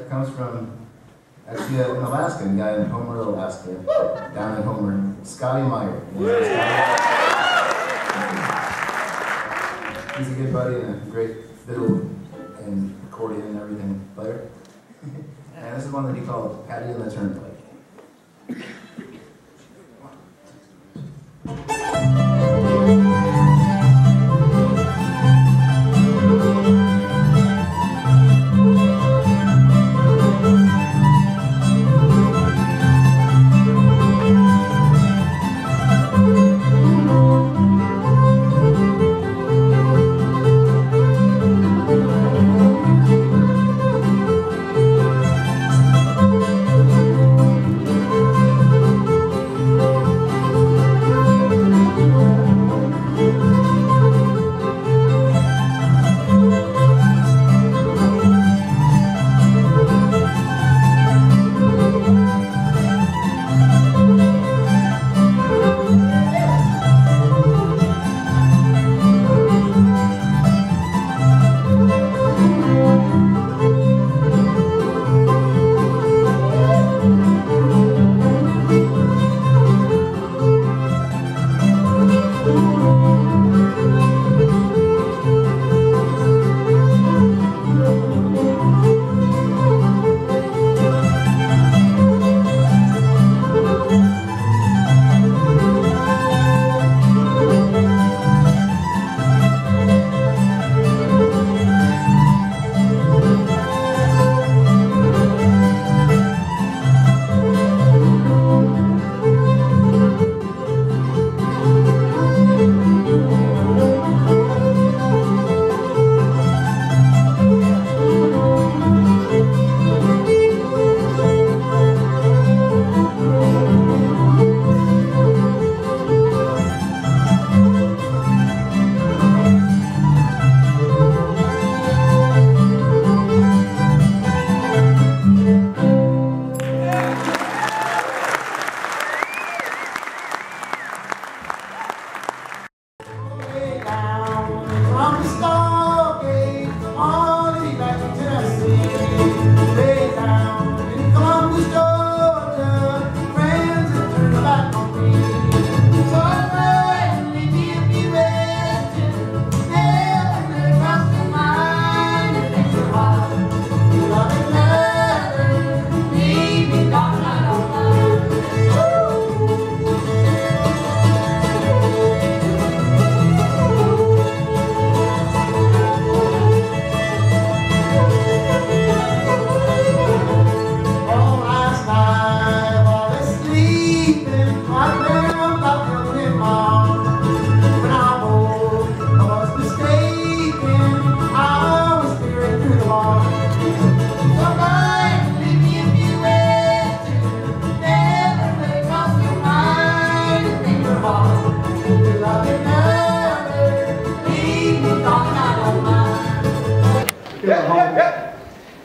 comes from actually an Alaskan guy in Homer, Alaska, down in Homer, Scotty Meyer. He's a good buddy and a great fiddle and accordion and everything player. And this is one that he called Patty and the Turnpike.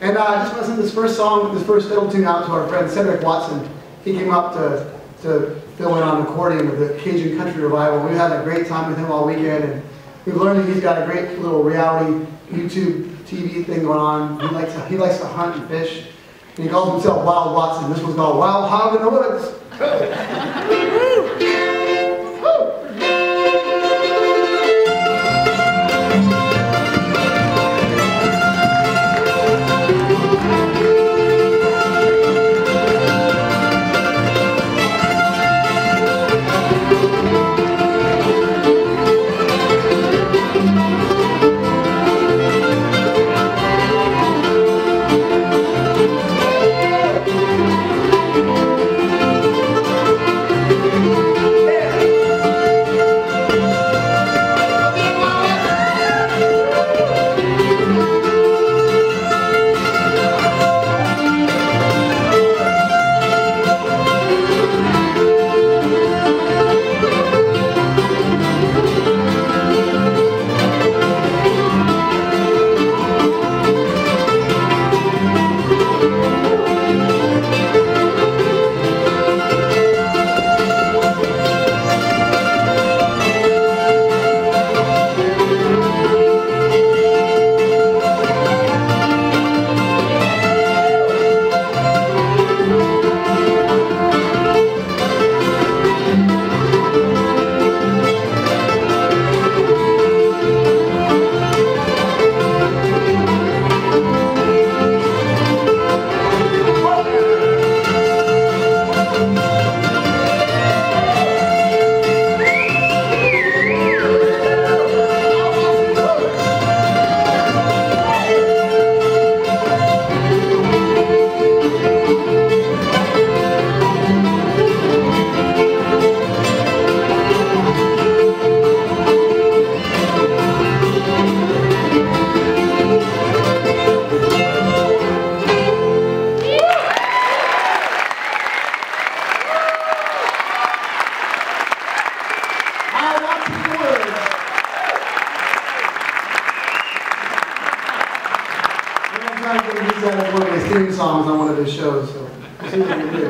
And I just listened to this first song, this first fiddle tune out to our friend Cedric Watson. He came up to fill in on accordion with the Cajun Country Revival. We had a great time with him all weekend, and we've learned that he's got a great little reality YouTube TV thing going on. He likes to hunt and fish, and he calls himself Wild Watson. This one's called Wild Hog in the Woods. singing songs on one of his shows, so we'll see what we can do.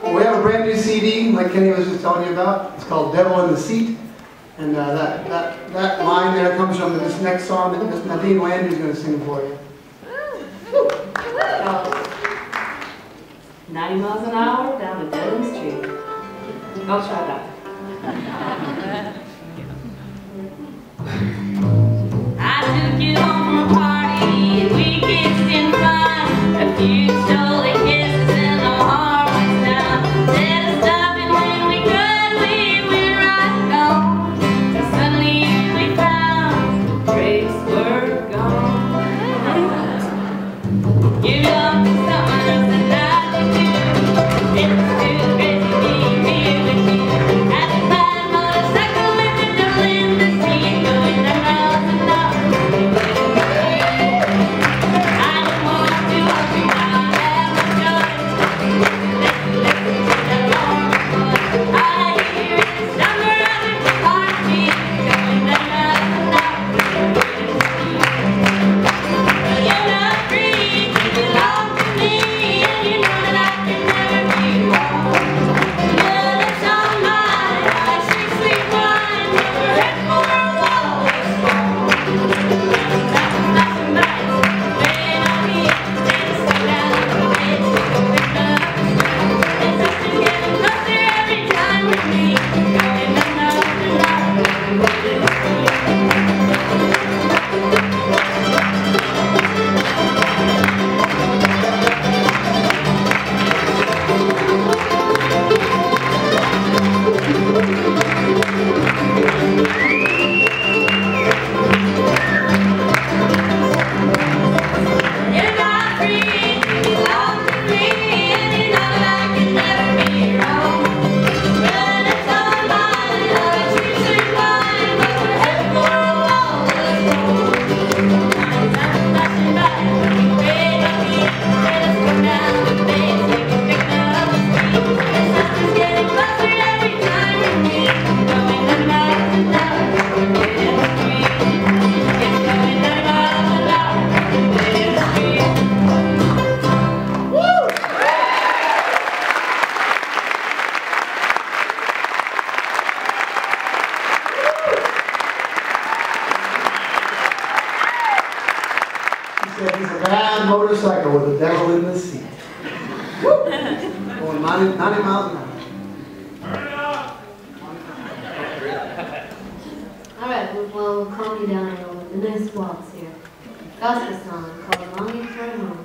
Well, we have a brand new CD, like Kenny was just telling you about. It's called Devil in the Seat. And that line there comes from this next song that Miss Nadine Landry is going to sing for you. 90 miles an hour down a dead end street. I'll try that. I took you home from a party and we kissed in fun. A few stolen kisses and the heart went down. Instead of stopping when we could, we went right on. Till suddenly we found the brakes were gone. Give it up to someone else that I could do. It was too crazy being here with you. At the time, motorcycle with the devil in the seat, going 9 miles an hour. I don't want to hold you now, I have no choice. Listen to that long voice. All I hear is the number of the heartbeat, going 9 miles an hour. You're not free, you belong to me, and you know that I can never be wrong. Your lips on mine, like sweet, sweet wine, never head for a wall or storm. Flashing lights, waiting on me, they just slow down the pace, take a pick up the speed. It's just getting closer every time with me, going 9 miles an hour, with the speed. You're not free, you belong to me, and you know that I can never be wrong. When it's all mine, like sweet, sweet wine, but we're headed for a wall of storm. Flashing lights, wait on me, let us go down the pace, take a pick up the speed. It's just getting closer every time with me, going 9 miles an hour, with the street. It's going 9 miles an hour, with the street. He said he's a bad motorcycle with a devil in the seat. Going 90 miles an hour. Alright, well, we'll calm you down a little bit. The next waltz here. Gospel song called Longing for a Home.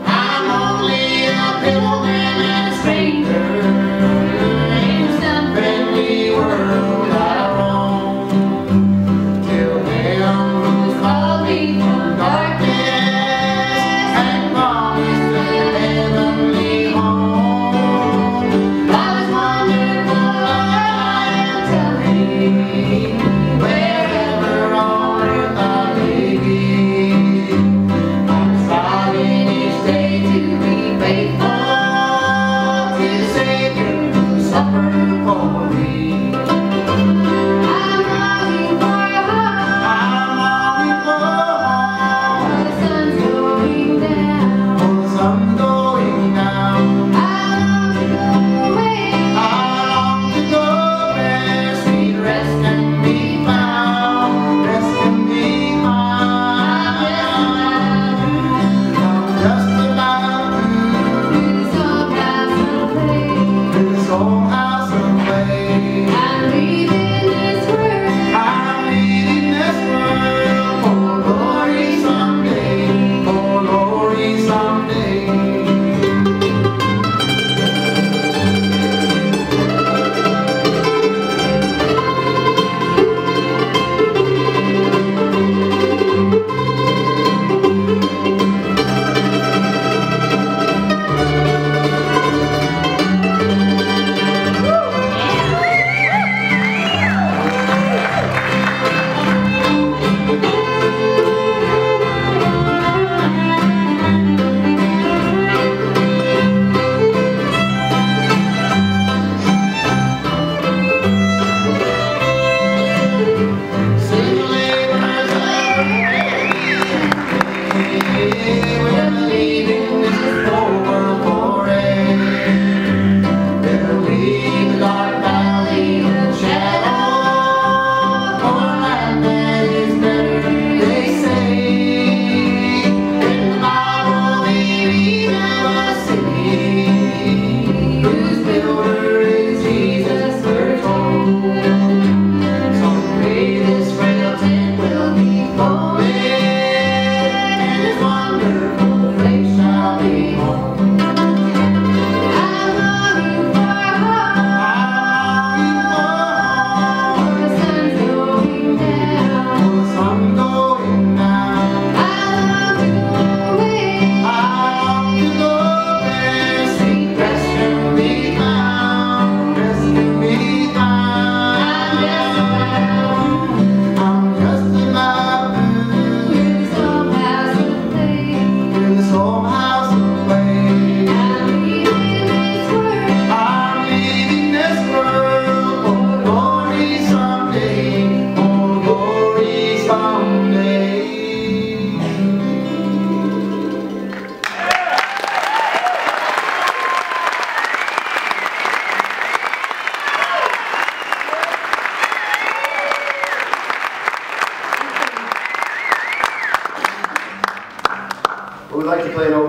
I'm only a middleman and a stranger in some friendly world I roam. Till him who's called me from darkness and promised a heavenly home. God is wonderful, I am telling, wherever on earth I may be. I'm striving each day to be faithful to the Savior who suffered for me. I'm longing for a home. I'm longing for a home. The sun's going down. The sun's going down. I long to go away. I long to go where sweet rest can be found. Rest can be found. I'm just about to this old house of play.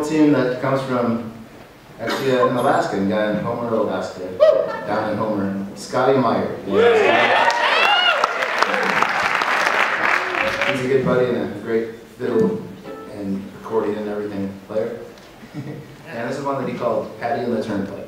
fiddle tune that comes from, actually, an Alaskan guy in Homer, Alaska. Down in Homer. Scotty Meyer. He's a good buddy and a great fiddle and accordion and everything player. And this is one that he called Patty and the Turnpike.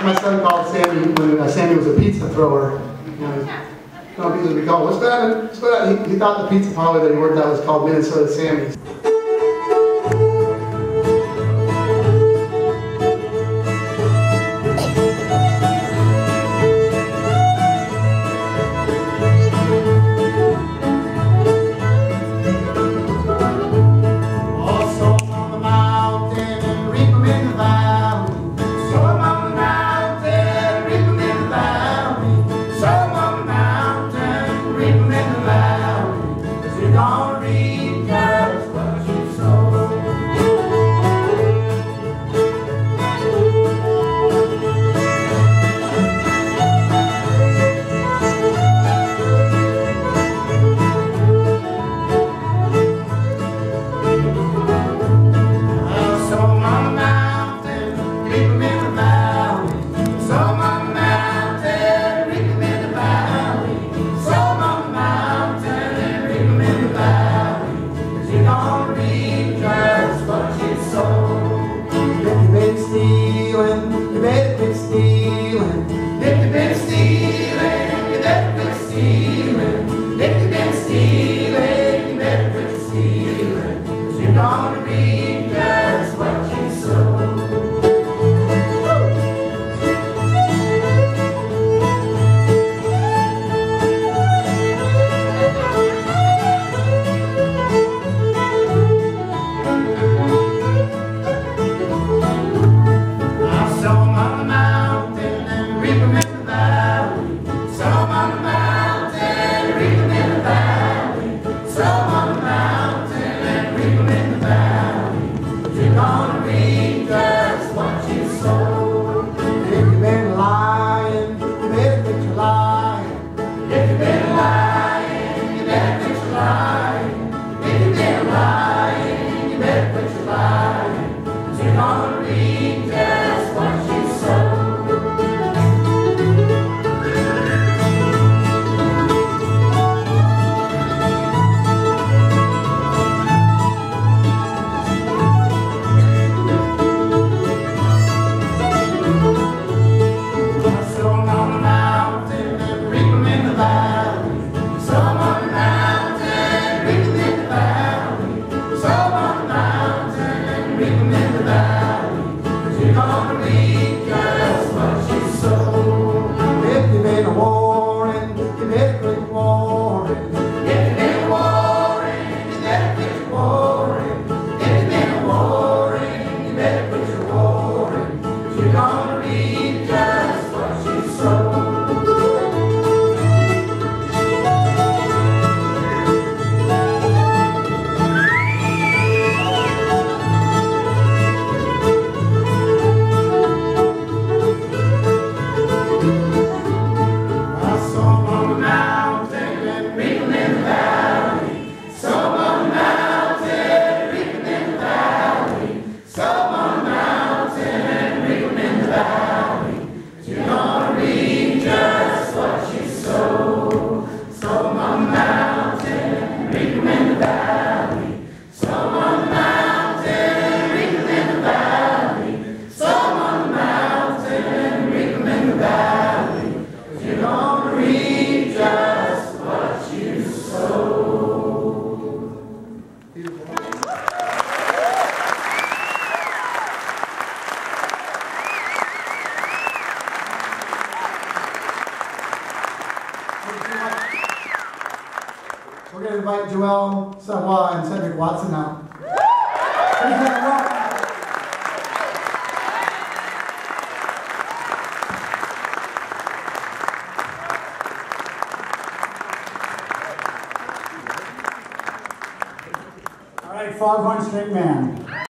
My son called Sammy when Sammy was a pizza thrower. Pizza would be called, what's that? What's that? He thought the pizza parlor that he worked at was called Minnesota Sammy's. Don't read just Savoie and Cedric Watson now. All right, Foghorn Stringband.